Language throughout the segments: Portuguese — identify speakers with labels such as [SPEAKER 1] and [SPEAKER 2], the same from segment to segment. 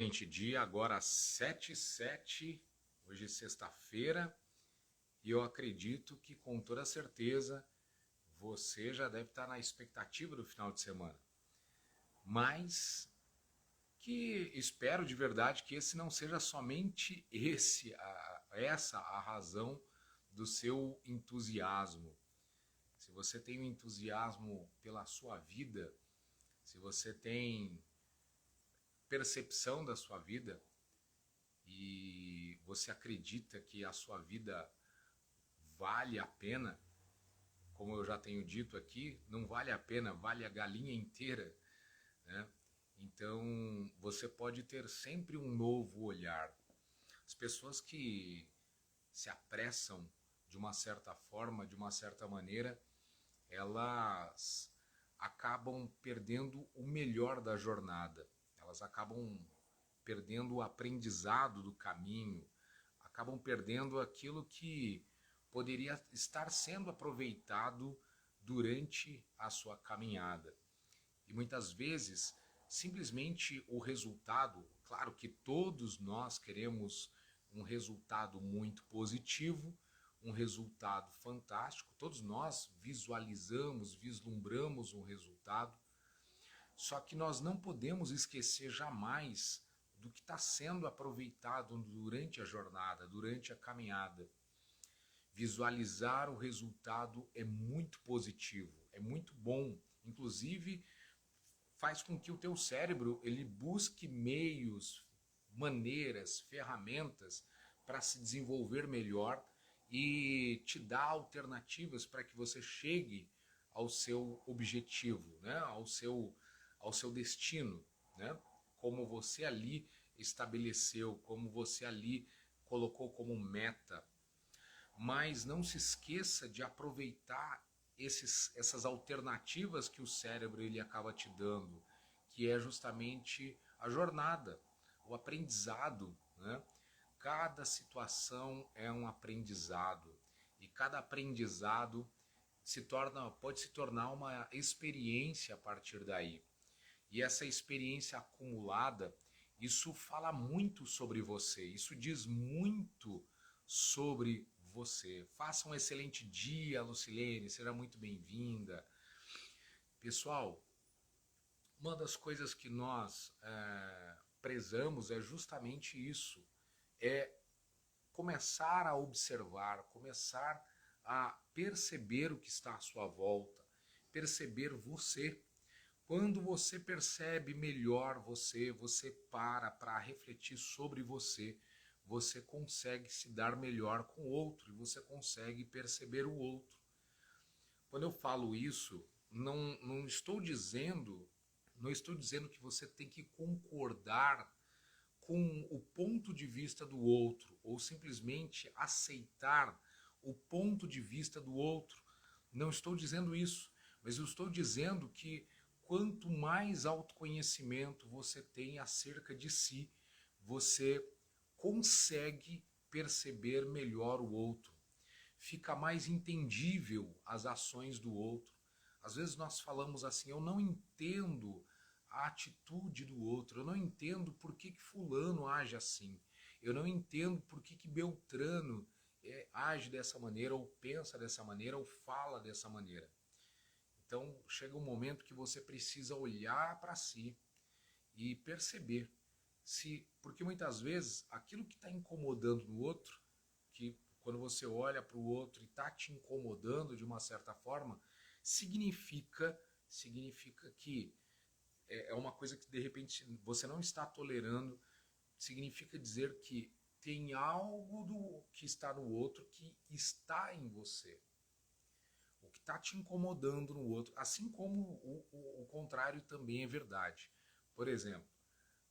[SPEAKER 1] Excelente dia, agora às 7h07, hoje é sexta-feira, e eu acredito que com toda certeza você já deve estar na expectativa do final de semana. Mas que espero de verdade que esse não seja somente essa a razão do seu entusiasmo. Se você tem um entusiasmo pela sua vida, se você tem percepção da sua vida e você acredita que a sua vida vale a pena, como eu já tenho dito aqui, não vale a pena, vale a galinha inteira, né? Então você pode ter sempre um novo olhar. As pessoas que se apressam de uma certa forma, de uma certa maneira, elas acabam perdendo o melhor da jornada. Elas acabam perdendo o aprendizado do caminho, acabam perdendo aquilo que poderia estar sendo aproveitado durante a sua caminhada. E muitas vezes, simplesmente o resultado, claro que todos nós queremos um resultado muito positivo, um resultado fantástico, todos nós visualizamos, vislumbramos um resultado, só que nós não podemos esquecer jamais do que está sendo aproveitado durante a jornada, durante a caminhada. Visualizar o resultado é muito positivo, é muito bom. Inclusive, faz com que o teu cérebro ele busque meios, maneiras, ferramentas para se desenvolver melhor e te dá alternativas para que você chegue ao seu objetivo, né? ao seu destino, né? Como você ali estabeleceu, como você ali colocou como meta. Mas não se esqueça de aproveitar essas alternativas que o cérebro ele acaba te dando, que é justamente a jornada, o aprendizado, né? Cada situação é um aprendizado e cada aprendizado pode se tornar uma experiência a partir daí. E essa experiência acumulada, isso fala muito sobre você, isso diz muito sobre você. Faça um excelente dia, Lucilene, será muito bem-vinda. Pessoal, uma das coisas que nós prezamos é justamente isso, é começar a observar, começar a perceber o que está à sua volta, perceber você. Quando você percebe melhor você para refletir sobre você, você consegue se dar melhor com o outro e você consegue perceber o outro. Quando eu falo isso, não estou dizendo, não estou dizendo que você tem que concordar com o ponto de vista do outro ou simplesmente aceitar o ponto de vista do outro. Não estou dizendo isso, mas eu estou dizendo que quanto mais autoconhecimento você tem acerca de si, você consegue perceber melhor o outro. Fica mais entendível as ações do outro. Às vezes nós falamos assim, eu não entendo a atitude do outro, eu não entendo por que fulano age assim, eu não entendo por que Beltrano age dessa maneira, ou pensa dessa maneira, ou fala dessa maneira. Então chega um momento que você precisa olhar para si e perceber porque muitas vezes aquilo que está incomodando no outro, que quando você olha para o outro e está te incomodando de uma certa forma, significa que é uma coisa que de repente você não está tolerando, significa dizer que tem algo que está no outro que está em você. O que está te incomodando no outro, assim como o contrário também é verdade. Por exemplo,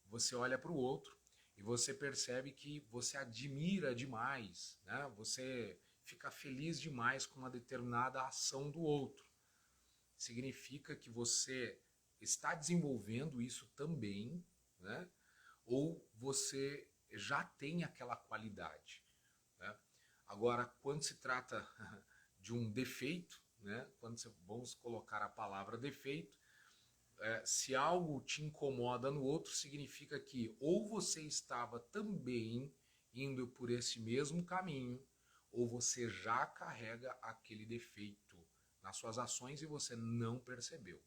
[SPEAKER 1] você olha para o outro e você percebe que você admira demais, né? Você fica feliz demais com uma determinada ação do outro. Significa que você está desenvolvendo isso também, né? Ou você já tem aquela qualidade, né? Agora, quando se trata de um defeito, né? Vamos colocar a palavra defeito, se algo te incomoda no outro, significa que ou você estava também indo por esse mesmo caminho, ou você já carrega aquele defeito nas suas ações e você não percebeu.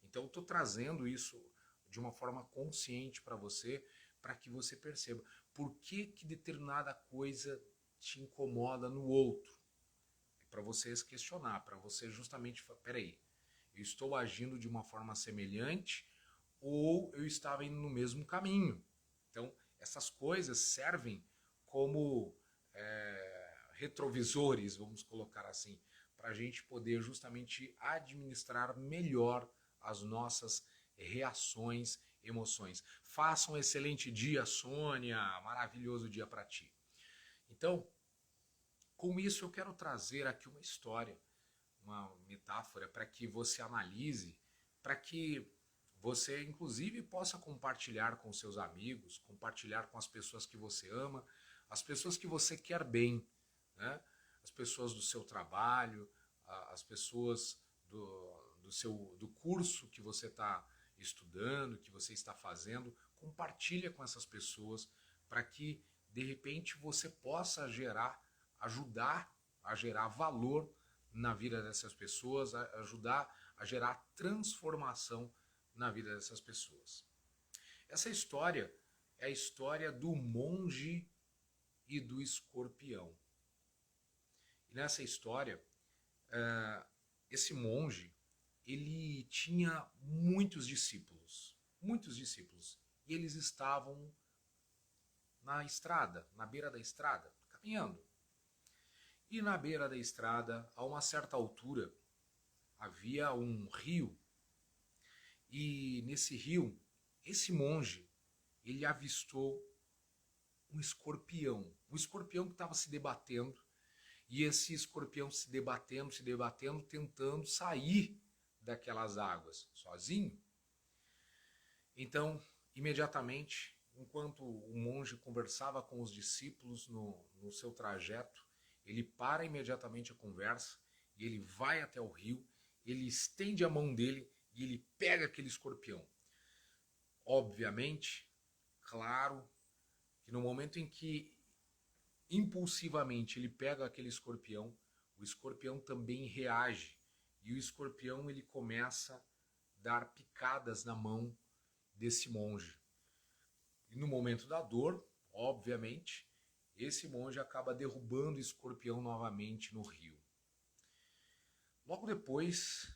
[SPEAKER 1] Então, eu estou trazendo isso de uma forma consciente para que você perceba por que determinada coisa te incomoda no outro. Para você se questionar, para você justamente falar, peraí, eu estou agindo de uma forma semelhante ou eu estava indo no mesmo caminho. Então, essas coisas servem como retrovisores, vamos colocar assim, para a gente poder justamente administrar melhor as nossas reações, emoções. Faça um excelente dia, Sônia, maravilhoso dia para ti. Então, com isso eu quero trazer aqui uma história, uma metáfora para que você analise, para que você inclusive possa compartilhar com seus amigos, compartilhar com as pessoas que você ama, as pessoas que você quer bem, né? As pessoas do seu trabalho, as pessoas do curso que você está estudando, que você está fazendo, compartilha com essas pessoas para que de repente você possa ajudar a gerar valor na vida dessas pessoas, ajudar a gerar transformação na vida dessas pessoas. Essa história é a história do monge e do escorpião. E nessa história, esse monge, ele tinha muitos discípulos, e eles estavam na estrada, na beira da estrada, caminhando. E na beira da estrada, a uma certa altura, havia um rio. E nesse rio, esse monge, ele avistou um escorpião que estava se debatendo. E esse escorpião se debatendo, tentando sair daquelas águas sozinho. Então, imediatamente, enquanto o monge conversava com os discípulos no seu trajeto, ele para imediatamente a conversa e ele vai até o rio, ele estende a mão dele e ele pega aquele escorpião. Obviamente, claro, que no momento em que impulsivamente ele pega aquele escorpião, o escorpião também reage e o escorpião ele começa a dar picadas na mão desse monge. E no momento da dor, obviamente, esse monge acaba derrubando o escorpião novamente no rio. Logo depois,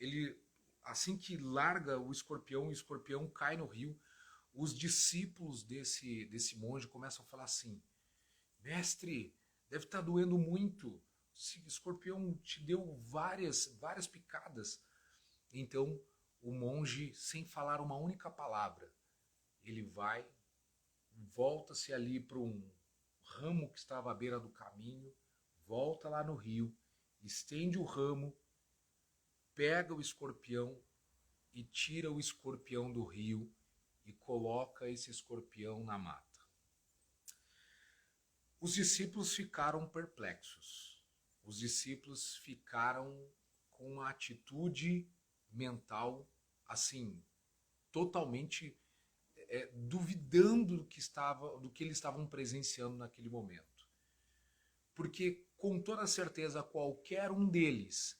[SPEAKER 1] ele, assim que larga o escorpião cai no rio. Os discípulos desse monge começam a falar assim: mestre, deve estar doendo muito, esse escorpião te deu várias picadas. Então o monge, sem falar uma única palavra, ele volta-se ali para um ramo que estava à beira do caminho, volta lá no rio, estende o ramo, pega o escorpião e tira o escorpião do rio e coloca esse escorpião na mata. Os discípulos ficaram perplexos. Os discípulos ficaram com uma atitude mental assim, totalmente duvidando do que eles estavam presenciando naquele momento. Porque com toda certeza qualquer um deles,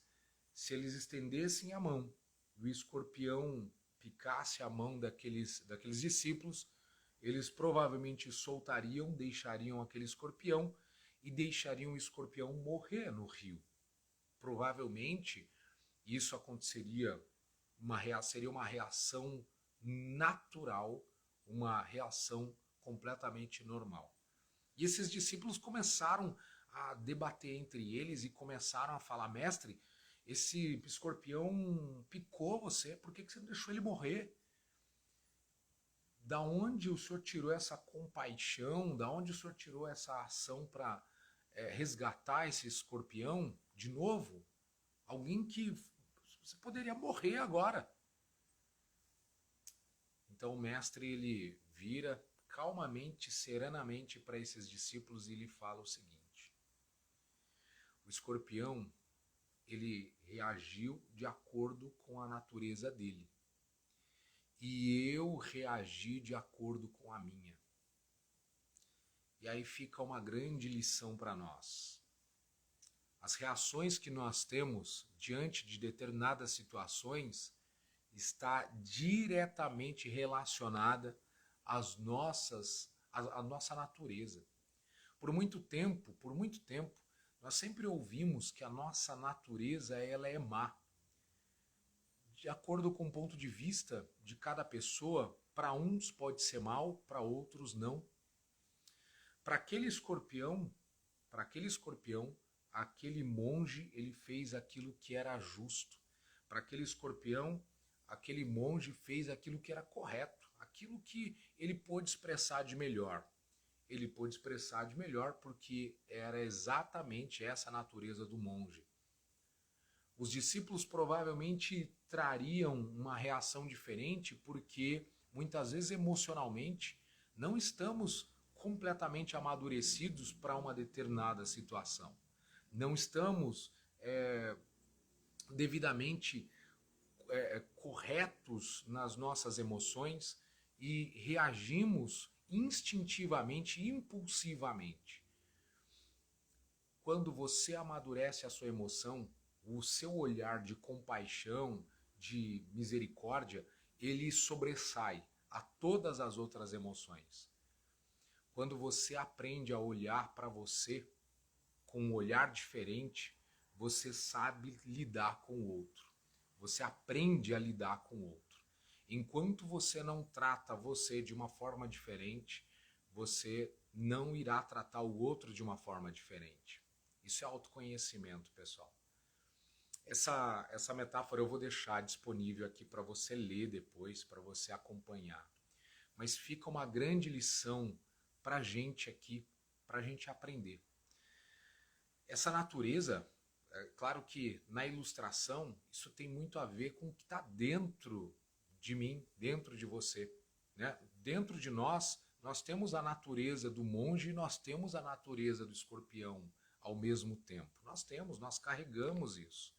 [SPEAKER 1] se eles estendessem a mão e o escorpião picasse a mão daqueles discípulos, eles provavelmente soltariam, deixariam aquele escorpião e deixariam o escorpião morrer no rio. Provavelmente isso aconteceria, seria uma reação natural, uma reação completamente normal. E esses discípulos começaram a debater entre eles e começaram a falar: mestre, esse escorpião picou você, por que você não deixou ele morrer? Da onde o senhor tirou essa compaixão, da onde o senhor tirou essa ação para resgatar esse escorpião de novo? Alguém que você poderia morrer agora. Então o mestre ele vira calmamente, serenamente para esses discípulos e lhe fala o seguinte: o escorpião ele reagiu de acordo com a natureza dele. e eu reagi de acordo com a minha. E aí fica uma grande lição para nós. As reações que nós temos diante de determinadas situações está diretamente relacionada à nossa natureza. Por muito tempo, nós sempre ouvimos que a nossa natureza ela é má. De acordo com o ponto de vista de cada pessoa, para uns pode ser mal, para outros não. Para aquele escorpião, aquele monge, ele fez aquilo que era justo. Para aquele escorpião, aquele monge fez aquilo que era correto, aquilo que ele pôde expressar de melhor. Ele pôde expressar de melhor porque era exatamente essa a natureza do monge. Os discípulos provavelmente trariam uma reação diferente porque muitas vezes emocionalmente não estamos completamente amadurecidos para uma determinada situação. Não estamos devidamente corretos nas nossas emoções e reagimos instintivamente, impulsivamente. Quando você amadurece a sua emoção, o seu olhar de compaixão, de misericórdia, ele sobressai a todas as outras emoções. Quando você aprende a olhar para você com um olhar diferente, você sabe lidar com o outro. Você aprende a lidar com o outro. Enquanto você não trata você de uma forma diferente, você não irá tratar o outro de uma forma diferente. Isso é autoconhecimento, pessoal. Essa metáfora eu vou deixar disponível aqui para você ler depois, para você acompanhar. Mas fica uma grande lição para a gente aqui, para a gente aprender. Essa natureza, claro que na ilustração, isso tem muito a ver com o que está dentro de mim, dentro de você. Né? Dentro de nós temos a natureza do monge e nós temos a natureza do escorpião ao mesmo tempo. Nós carregamos isso.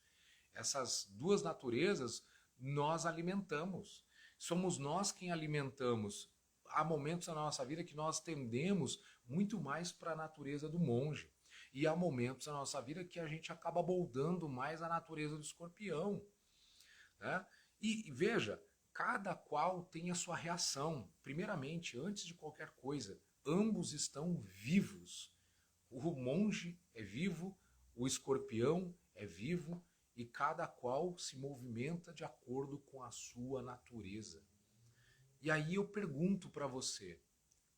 [SPEAKER 1] Essas duas naturezas nós alimentamos. Somos nós quem alimentamos. Há momentos na nossa vida que nós tendemos muito mais para a natureza do monge. E há momentos na nossa vida que a gente acaba moldando mais a natureza do escorpião. Né? E veja, cada qual tem a sua reação. Primeiramente, antes de qualquer coisa, ambos estão vivos. O monge é vivo, o escorpião é vivo, e cada qual se movimenta de acordo com a sua natureza. E aí eu pergunto para você,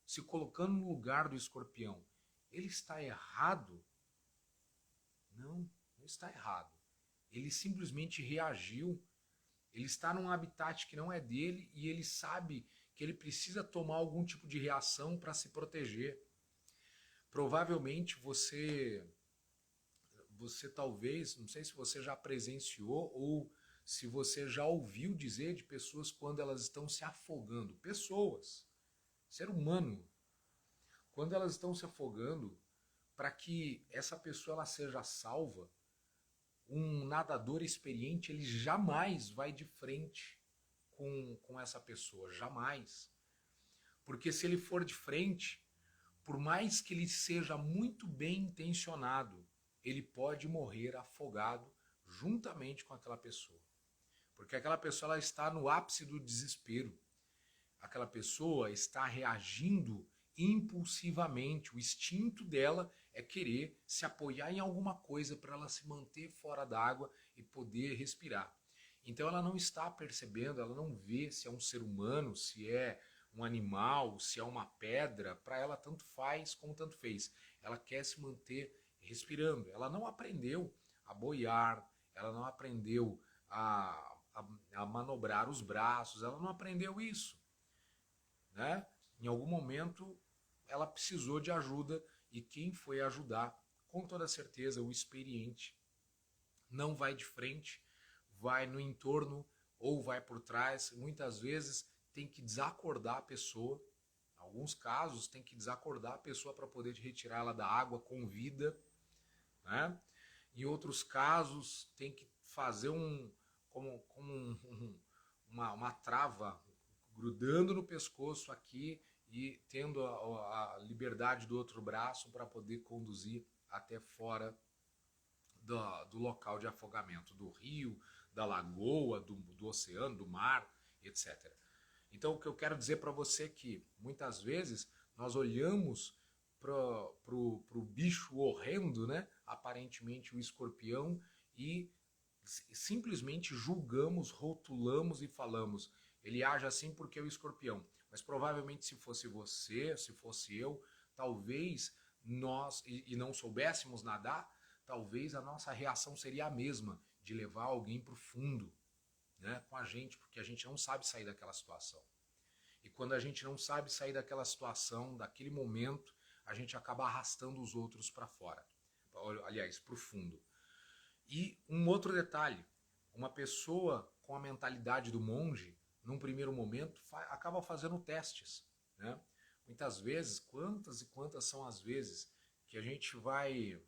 [SPEAKER 1] se colocando no lugar do escorpião, ele está errado? Não, não está errado. Ele simplesmente reagiu. Ele está num habitat que não é dele e ele sabe que ele precisa tomar algum tipo de reação para se proteger. Provavelmente você talvez, não sei se você já presenciou ou se você já ouviu dizer de pessoas quando elas estão se afogando. Pessoas, ser humano, quando elas estão se afogando, para que essa pessoa ela seja salva, um nadador experiente ele jamais vai de frente com essa pessoa, jamais. Porque se ele for de frente, por mais que ele seja muito bem intencionado, ele pode morrer afogado juntamente com aquela pessoa. Porque aquela pessoa ela está no ápice do desespero. Aquela pessoa está reagindo impulsivamente. O instinto dela é querer se apoiar em alguma coisa para ela se manter fora d'água e poder respirar. Então ela não está percebendo, ela não vê se é um ser humano, se é um animal, se é uma pedra. Para ela tanto faz como tanto fez. Ela quer se manter respirando. Ela não aprendeu a boiar, ela não aprendeu a manobrar os braços, ela não aprendeu isso. Né? Em algum momento ela precisou de ajuda e quem foi ajudar, com toda certeza, o experiente. Não vai de frente, vai no entorno ou vai por trás. Muitas vezes tem que desacordar a pessoa. Em alguns casos tem que desacordar a pessoa para poder retirar ela da água com vida. Né? Em outros casos tem que fazer uma trava, grudando no pescoço aqui e tendo a liberdade do outro braço para poder conduzir até fora do local de afogamento, do rio, da lagoa, do oceano, do mar, etc. Então, o que eu quero dizer para você é que, muitas vezes, nós olhamos pro bicho horrendo, né? Aparentemente o escorpião, e simplesmente julgamos, rotulamos e falamos, ele age assim porque é o escorpião. Mas provavelmente se fosse você, se fosse eu, talvez nós, e não soubéssemos nadar, talvez a nossa reação seria a mesma, de levar alguém para o fundo, né, com a gente, porque a gente não sabe sair daquela situação. E quando a gente não sabe sair daquela situação, daquele momento, a gente acaba arrastando os outros para fora. Aliás, para o fundo. E um outro detalhe, uma pessoa com a mentalidade do monge, num primeiro momento, acaba fazendo testes, né? Muitas vezes, quantas e quantas são as vezes que a gente vai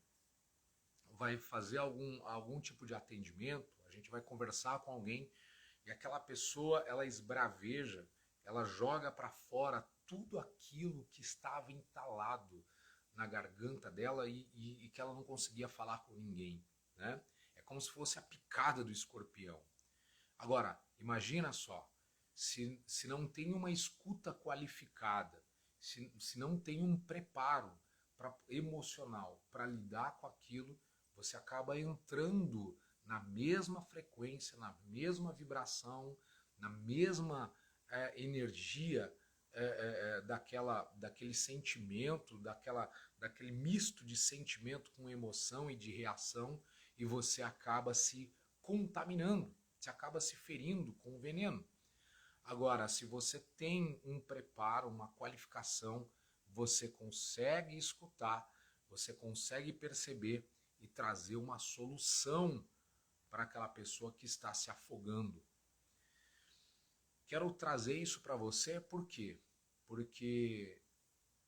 [SPEAKER 1] fazer algum tipo de atendimento, a gente vai conversar com alguém e aquela pessoa, ela esbraveja, ela joga para fora tudo aquilo que estava entalado na garganta dela e que ela não conseguia falar com ninguém, né? É como se fosse a picada do escorpião. Agora, imagina só, se não tem uma escuta qualificada, se não tem um preparo emocional para lidar com aquilo, você acaba entrando na mesma frequência, na mesma vibração, na mesma energia daquele sentimento, daquele misto de sentimento com emoção e de reação, e você acaba se contaminando, você acaba se ferindo com o veneno. Agora, se você tem um preparo, uma qualificação, você consegue escutar, você consegue perceber e trazer uma solução para aquela pessoa que está se afogando. Quero trazer isso para você por quê? Porque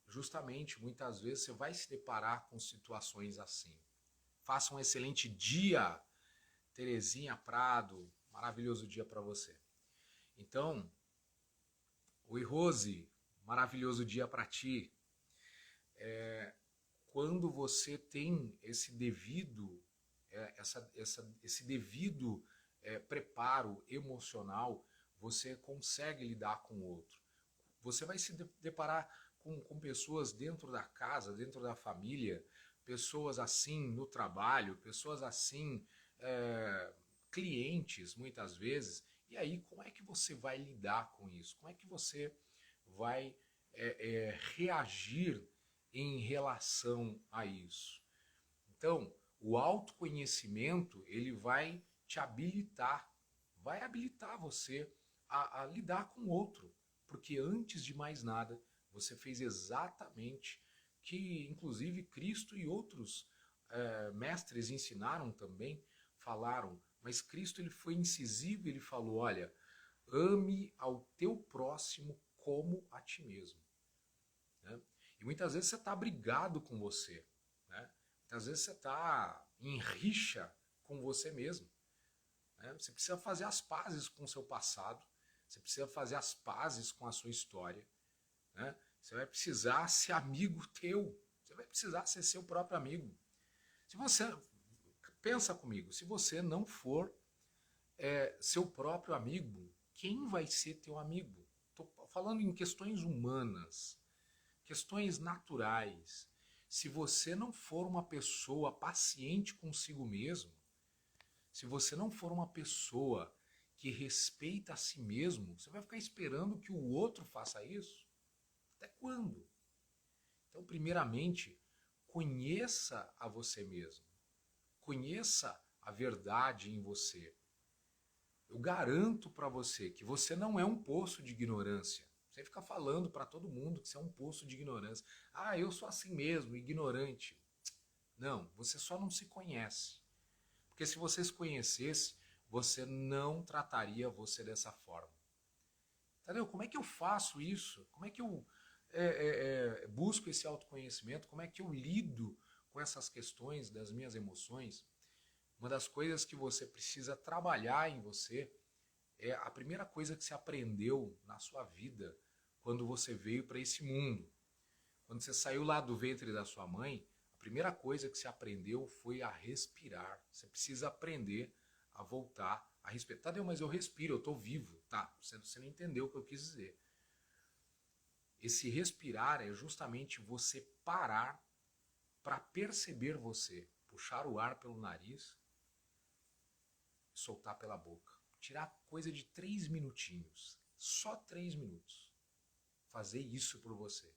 [SPEAKER 1] justamente muitas vezes você vai se deparar com situações assim. Faça um excelente dia, Terezinha Prado, maravilhoso dia para você. Então, oi Rose, maravilhoso dia para ti. Quando você tem esse devido, esse devido preparo emocional, você consegue lidar com o outro. Você vai se deparar com pessoas dentro da casa, dentro da família, pessoas assim no trabalho, pessoas assim, clientes muitas vezes. E aí, como é que você vai lidar com isso? Como é que você vai reagir em relação a isso? Então, o autoconhecimento, ele vai te habilitar, vai habilitar você a lidar com o outro, porque antes de mais nada, você fez exatamente que, inclusive, Cristo e outros mestres ensinaram também, falaram, mas Cristo ele foi incisivo, ele falou, olha, ame ao teu próximo como a ti mesmo. Né? E muitas vezes você está brigado com você, né? Muitas vezes você está em rixa com você mesmo. Né? Você precisa fazer as pazes com o seu passado, você precisa fazer as pazes com a sua história. Né? Você vai precisar ser amigo teu, você vai precisar ser seu próprio amigo. Se você, pensa comigo, se você não for seu próprio amigo, quem vai ser teu amigo? Estou falando em questões humanas, questões naturais. Se você não for uma pessoa paciente consigo mesmo, se você não for uma pessoa que respeita a si mesmo, você vai ficar esperando que o outro faça isso? Até quando? Então, primeiramente, conheça a você mesmo. Conheça a verdade em você. Eu garanto para você que você não é um poço de ignorância. Você fica falando para todo mundo que você é um poço de ignorância. Ah, eu sou assim mesmo, ignorante. Não, você só não se conhece. Porque se você se conhecesse, você não trataria você dessa forma. Entendeu? Como é que eu faço isso? Como é que eu busco esse autoconhecimento? Como é que eu lido com essas questões das minhas emoções? Uma das coisas que você precisa trabalhar em você é a primeira coisa que você aprendeu na sua vida quando você veio para esse mundo. Quando você saiu lá do ventre da sua mãe, a primeira coisa que você aprendeu foi a respirar. Você precisa aprender a voltar a respirar. Tadeu, mas eu respiro, eu estou vivo. Tá, você não entendeu o que eu quis dizer. Esse respirar é justamente você parar para perceber você. Puxar o ar pelo nariz e soltar pela boca. Tirar coisa de 3 minutinhos. Só 3 minutos. Fazer isso por você.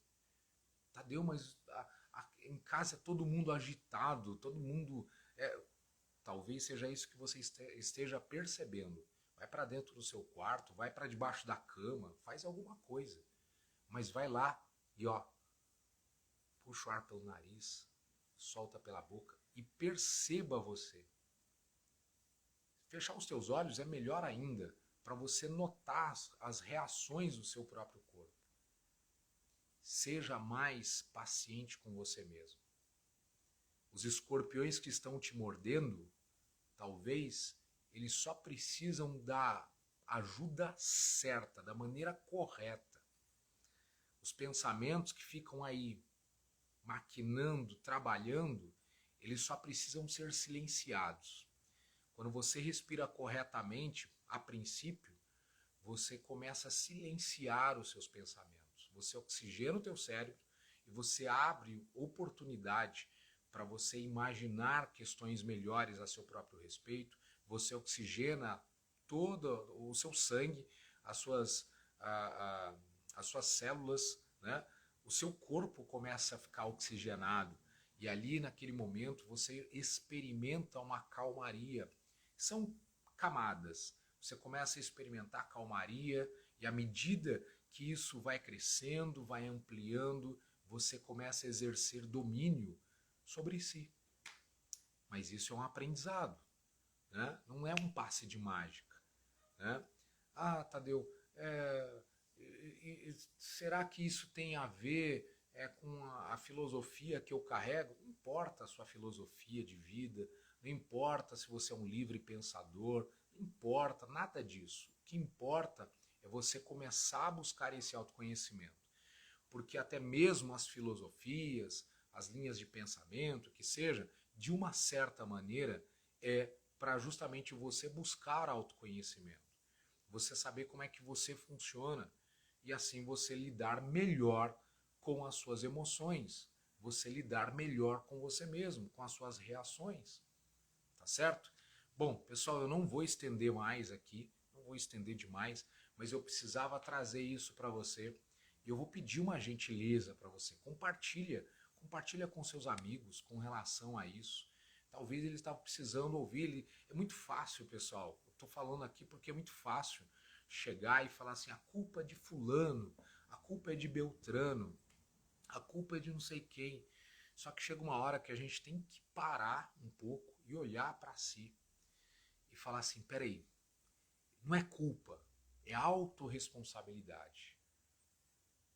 [SPEAKER 1] Tadeu, mas em casa é todo mundo agitado, todo mundo... talvez seja isso que você esteja percebendo. Vai para dentro do seu quarto, vai para debaixo da cama, faz alguma coisa. Mas vai lá e puxa o ar pelo nariz, solta pela boca e perceba você. Fechar os teus olhos é melhor ainda, para você notar as reações do seu próprio corpo. Seja mais paciente com você mesmo. Os escorpiões que estão te mordendo, talvez eles só precisam da ajuda certa, da maneira correta. Os pensamentos que ficam aí maquinando, trabalhando, eles só precisam ser silenciados. Quando você respira corretamente, a princípio, você começa a silenciar os seus pensamentos. Você oxigena o teu cérebro e você abre oportunidade para você imaginar questões melhores a seu próprio respeito. Você oxigena todo o seu sangue, as suas células, né? O seu corpo começa a ficar oxigenado e ali naquele momento você experimenta uma calmaria. São camadas. Você começa a experimentar calmaria e à medida que isso vai crescendo, vai ampliando, você começa a exercer domínio sobre si. Mas isso é um aprendizado, né? Não é um passe de mágica, né? Tadeu, será que isso tem a ver com a filosofia que eu carrego? Não importa a sua filosofia de vida, não importa se você é um livre pensador, não importa nada disso. O que importa é você começar a buscar esse autoconhecimento. Porque até mesmo as filosofias, as linhas de pensamento, que seja, de uma certa maneira, é para justamente você buscar autoconhecimento. Você saber como é que você funciona e assim você lidar melhor com as suas emoções, você lidar melhor com você mesmo, com as suas reações. Tá certo? Bom, pessoal, eu não vou estender mais aqui, não vou estender demais, mas eu precisava trazer isso para você e eu vou pedir uma gentileza para você. Compartilha com seus amigos com relação a isso. Talvez eles estavam precisando ouvir. É muito fácil, pessoal. Eu estou falando aqui porque é muito fácil chegar e falar assim, a culpa é de fulano, a culpa é de Beltrano, a culpa é de não sei quem. Só que chega uma hora que a gente tem que parar um pouco e olhar para si e falar assim, peraí, não é culpa, é autorresponsabilidade.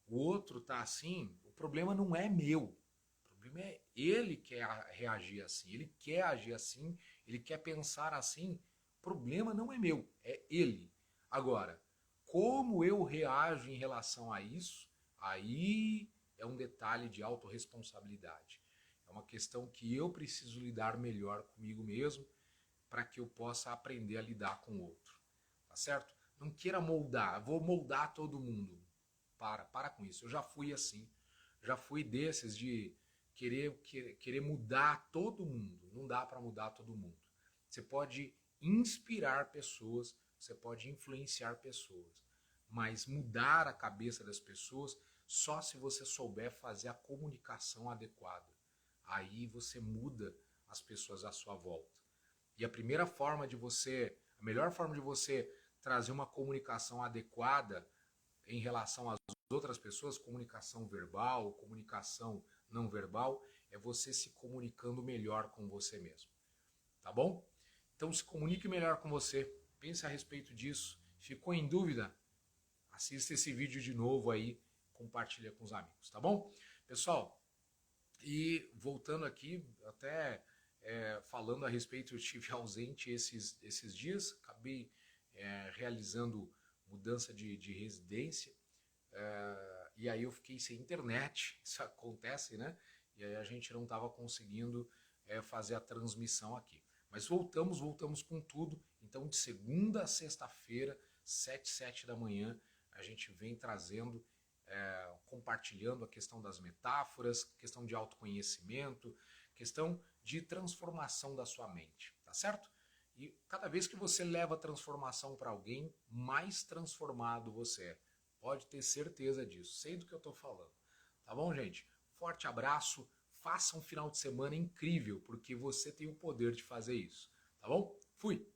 [SPEAKER 1] O outro tá assim, o problema não é meu, o problema é ele que quer reagir assim, ele quer agir assim, ele quer pensar assim, o problema não é meu, é ele. Agora, como eu reajo em relação a isso, aí é um detalhe de autorresponsabilidade. É uma questão que eu preciso lidar melhor comigo mesmo para que eu possa aprender a lidar com o outro. Tá certo? Não queira moldar, vou moldar todo mundo. Para com isso. Eu já fui assim. Já fui desses de querer mudar todo mundo. Não dá para mudar todo mundo. Você pode inspirar pessoas, você pode influenciar pessoas, mas mudar a cabeça das pessoas só se você souber fazer a comunicação adequada. Aí você muda as pessoas à sua volta. E a melhor forma de você trazer uma comunicação adequada em relação às outras pessoas, comunicação verbal, comunicação não verbal, é você se comunicando melhor com você mesmo. Tá bom? Então se comunique melhor com você, pense a respeito disso. Ficou em dúvida? Assista esse vídeo de novo aí, compartilha com os amigos, tá bom? Pessoal, e voltando aqui, até falando a respeito, eu estive ausente esses dias, acabei realizando mudança de residência, e aí eu fiquei sem internet, isso acontece, né? E aí a gente não estava conseguindo fazer a transmissão aqui. Mas voltamos com tudo. Então de segunda a sexta-feira, 7 da manhã, a gente vem trazendo, compartilhando a questão das metáforas, questão de autoconhecimento, questão de transformação da sua mente, tá certo? E cada vez que você leva a transformação para alguém, mais transformado você é. Pode ter certeza disso. Sei do que eu estou falando. Tá bom, gente? Forte abraço. Faça um final de semana incrível, porque você tem o poder de fazer isso. Tá bom? Fui!